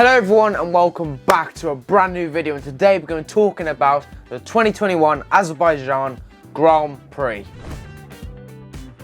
Hello everyone and welcome back to a brand new video, and today we're going to be talking about the 2021 Azerbaijan Grand Prix.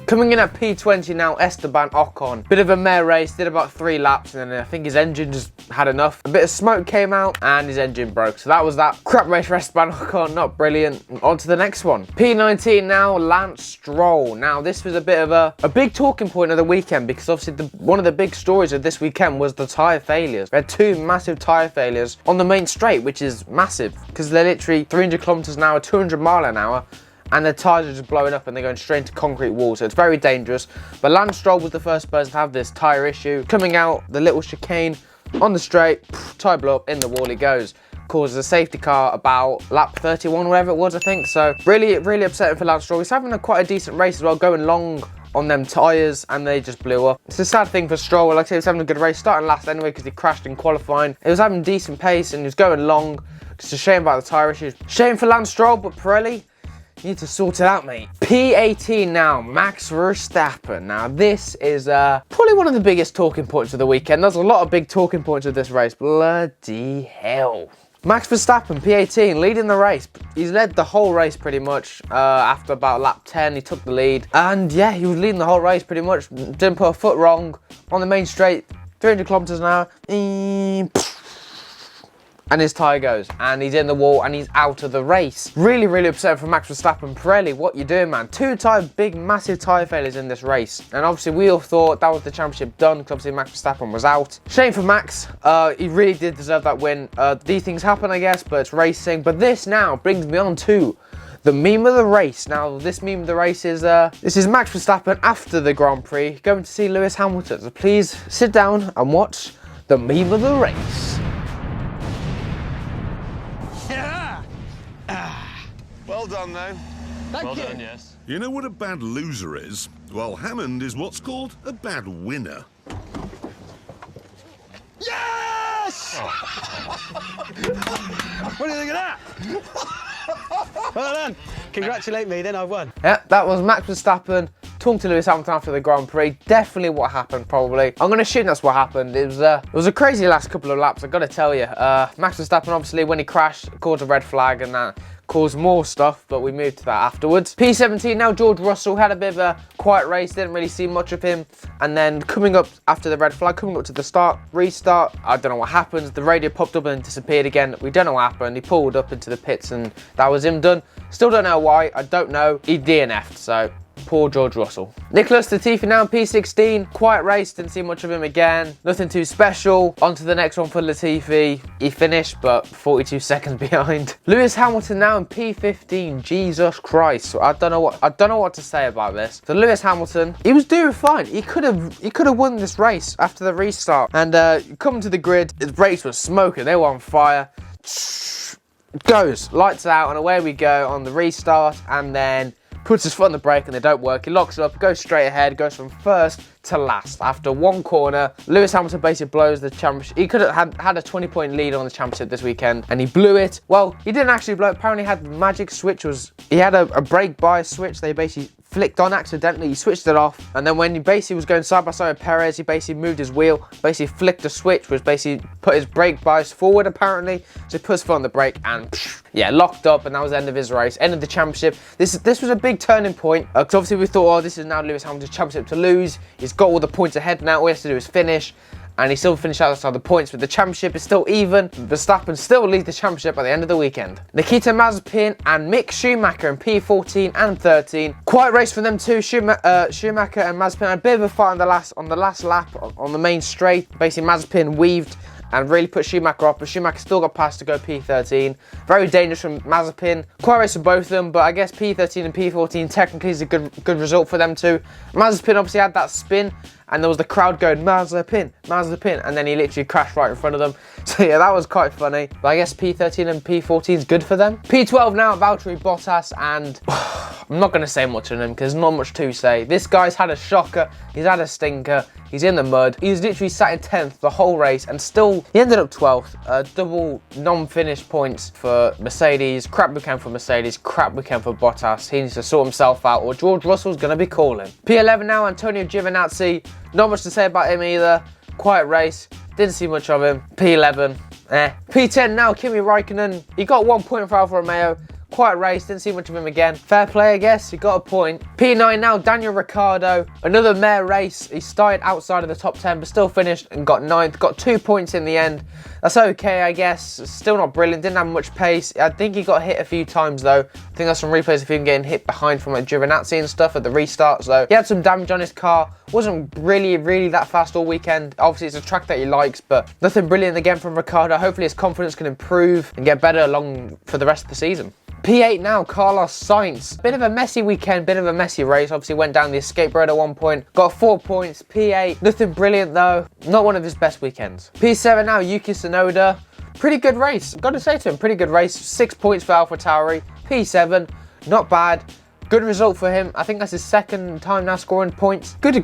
Coming in at P20 now, Esteban Ocon. Bit of a mare race, did about 3 laps, and then I think his engine just had enough. A bit of smoke came out and his engine broke. So that was that. Crap race for Esteban Ocon, not brilliant. On to the next one. P19 now, Lance Stroll. Now this was a bit of a big talking point of the weekend, because obviously one of the big stories of this weekend was the tyre failures. We had 2 massive tyre failures on the main straight, which is massive because they're literally 300 kilometers an hour, 200 mile an hour. And the tyres are just blowing up and they're going straight into concrete walls, so it's very dangerous. But Lance Stroll was the first person to have this tyre issue. Coming out the little chicane on the straight, tyre blew up, in the wall he goes. Causes a safety car about lap 31, whatever it was, I think. So really upsetting for Lance Stroll. He's having quite a decent race as well, going long on them tyres, and they just blew up. It's a sad thing for Stroll. Like I said, he was having a good race, starting last anyway because he crashed in qualifying. He was having decent pace and he was going long. It's a shame about the tyre issues. Shame for Lance Stroll, but Pirelli, you need to sort it out, mate. P18 now, Max Verstappen. Now this is probably one of the biggest talking points of the weekend. There's a lot of big talking points of this race. Bloody hell. Max Verstappen, P18, leading the race. He's led the whole race pretty much. After about lap 10, he took the lead. And yeah, he was leading the whole race pretty much. Didn't put a foot wrong on the main straight. 300 kilometers an hour. And his tyre goes, and he's in the wall, and he's out of the race. Really upset for Max Verstappen. Pirelli, what you doing, man? 2 big, massive tyre failures in this race. And obviously, we all thought that was the championship done, because obviously Max Verstappen was out. Shame for Max. He really did deserve that win. These things happen, I guess, but it's racing. But this now brings me on to the meme of the race. Now, this meme of the race is, this is Max Verstappen after the Grand Prix, going to see Lewis Hamilton. So please sit down and watch the meme of the race. Well done, though. Well done, yes. You know what a bad loser is? Well, Hammond is what's called a bad winner. Yes! Oh. What do you think of that? Well done. Congratulate me, then I've won. Yeah, that was Max Verstappen talking to Lewis Hamilton after the Grand Prix. Definitely what happened, probably. I'm going to assume that's what happened. It was a crazy last couple of laps, I've got to tell you. Max Verstappen, obviously, when he crashed, caused a red flag, and that caused more stuff, but we moved to that afterwards. P17 now, George Russell had a bit of a quiet race, didn't really see much of him, and then coming up after the red flag, coming up to the restart, I don't know what happened. The radio popped up and disappeared again. We don't know what happened. He pulled up into the pits and that was him done. Still don't know why, I don't know. He DNF'd, so poor George Russell. Nicholas Latifi now in P16. Quiet race, didn't see much of him again. Nothing too special. On to the next one for Latifi. He finished, but 42 seconds behind. Lewis Hamilton now in P15. Jesus Christ. I don't know what to say about this. So Lewis Hamilton, he was doing fine. He could have won this race after the restart. And coming to the grid, his brakes were smoking. They were on fire. Goes, lights out, and away we go on the restart, and then puts his foot on the brake and they don't work. He locks it up, goes straight ahead, goes from first to last. After one corner, Lewis Hamilton basically blows the championship. He could have had a 20-point lead on the championship this weekend, and he blew it. Well, he didn't actually blow it. Apparently, he had the magic switch. He had a brake bias switch. They basically flicked on accidentally. He switched it off, and then when he basically was going side by side with Perez, he basically moved his wheel, basically flicked the switch, which basically put his brake bias forward apparently. So he put his foot on the brake and yeah, locked up, and that was the end of his race, end of the championship. This was a big turning point, because obviously we thought, oh, this is now Lewis Hamilton's championship to lose. He's got all the points ahead now. All he has to do is finish, and he still finished outside the points, but the championship is still even. Verstappen still leads the championship at the end of the weekend. Nikita Mazepin and Mick Schumacher in P14 and 13. Quiet race for them too. Schumacher and Mazepin had a bit of a fight on the last lap on the main straight. Basically, Mazepin weaved and really put Schumacher off, but Schumacher still got past to go P13. Very dangerous from Mazepin. Quiet race for both of them, but I guess P13 and P14 technically is a good result for them too. Mazepin obviously had that spin, and there was the crowd going, Mazepin, Mazepin, and then he literally crashed right in front of them. So yeah, that was quite funny. But I guess P13 and P14 is good for them. P12 now, Valtteri Bottas, and I'm not going to say much on him because there's not much to say. This guy's had a shocker, he's had a stinker, he's in the mud. He's literally sat in 10th the whole race, and still, he ended up 12th. Double non-finished points for Mercedes. Crap weekend for Mercedes, crap weekend for Bottas. He needs to sort himself out, or George Russell's going to be calling. P11 now, Antonio Giovinazzi. Not much to say about him either. quiet race. Didn't see much of him. P11, P10 now, Kimi Raikkonen. He got 1 point for Alfa Romeo. Quiet race, didn't see much of him again. Fair play, I guess, he got a point. P9 now, Daniel Ricciardo. Another mare race. He started outside of the top 10, but still finished and got 9th. Got 2 points in the end. That's okay, I guess. Still not brilliant, didn't have much pace. I think he got hit a few times, though. I think there's some replays of him getting hit behind from like Giovinazzi and stuff at the restarts, though. He had some damage on his car. Wasn't really that fast all weekend. Obviously, it's a track that he likes, but nothing brilliant again from Ricciardo. Hopefully, his confidence can improve and get better along for the rest of the season. P8 now, Carlos Sainz. Bit of a messy weekend, bit of a messy race. Obviously went down the escape road at one point. Got 4 points, P8. Nothing brilliant though. Not one of his best weekends. P7 now, Yuki Tsunoda. Pretty good race. Got to say to him, pretty good race. 6 points for AlphaTauri. P7, not bad. Good result for him. I think that's his second time now scoring points. Good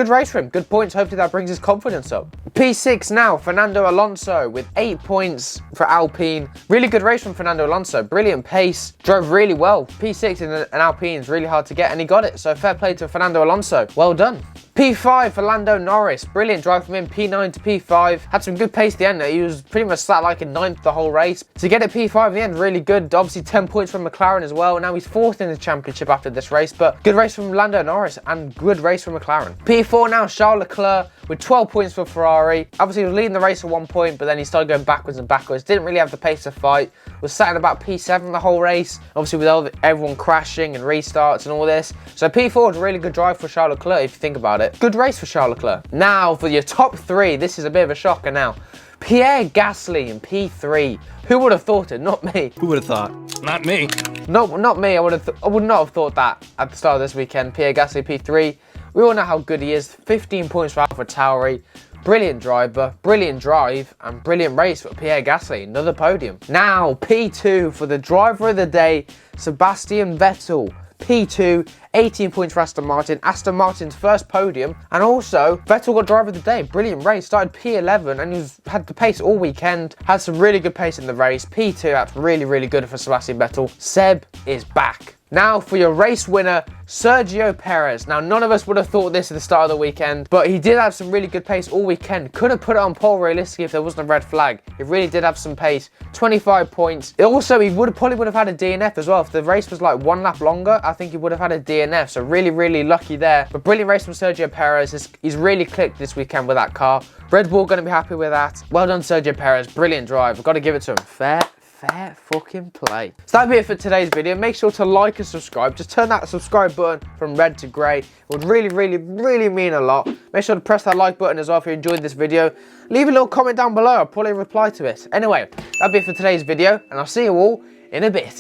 race for him. Good points. Hopefully that brings his confidence up. P6 now, Fernando Alonso with 8 points for Alpine. Really good race from Fernando Alonso. Brilliant pace. Drove really well. P6 in an Alpine is really hard to get, and he got it. So fair play to Fernando Alonso. Well done. P5 for Lando Norris. Brilliant drive from him. P9 to P5. Had some good pace at the end. He was pretty much sat like in 9th the whole race. To get it P5 in the end, really good. Obviously 10 points from McLaren as well. Now he's 4th in the championship after this race. But good race from Lando Norris and good race from McLaren. P4 now, Charles Leclerc with 12 points for Ferrari. Obviously he was leading the race at 1 point, but then he started going backwards and backwards. Didn't really have the pace to fight. Was sat in about P7 the whole race. Obviously with everyone crashing and restarts and all this. So P4 is a really good drive for Charles Leclerc if you think about it. Good race for Charles Leclerc. Now for your top 3, this is a bit of a shocker now. Pierre Gasly in P3. Who would have thought it? Not me. Who would have thought? Not me. No, not me. I would not have thought that at the start of this weekend. Pierre Gasly P3. We all know how good he is. 15 points for AlphaTauri. Brilliant driver, brilliant drive, and brilliant race for Pierre Gasly. Another podium. Now, P2 for the driver of the day, Sebastian Vettel. P2, 18 points for Aston Martin. Aston Martin's first podium. And also, Vettel got driver of the day. Brilliant race. Started P11 and had the pace all weekend. Had some really good pace in the race. P2, that's really good for Sebastian Vettel. Seb is back. Now for your race winner, Sergio Perez. Now none of us would have thought this at the start of the weekend, but he did have some really good pace all weekend. Could have put it on pole realistically if there wasn't a red flag. He really did have some pace. 25 points. Also, he probably would have had a DNF as well. If the race was like 1 lap longer, I think he would have had a DNF. So really lucky there. But brilliant race from Sergio Perez. He's really clicked this weekend with that car. Red Bull going to be happy with that. Well done, Sergio Perez. Brilliant drive. I've got to give it to him. Fair fucking play. So that'll be it for today's video. Make sure to like and subscribe. Just turn that subscribe button from red to grey. It would really mean a lot. Make sure to press that like button as well if you enjoyed this video. Leave a little comment down below. I'll probably reply to it. Anyway, that'll be it for today's video, and I'll see you all in a bit.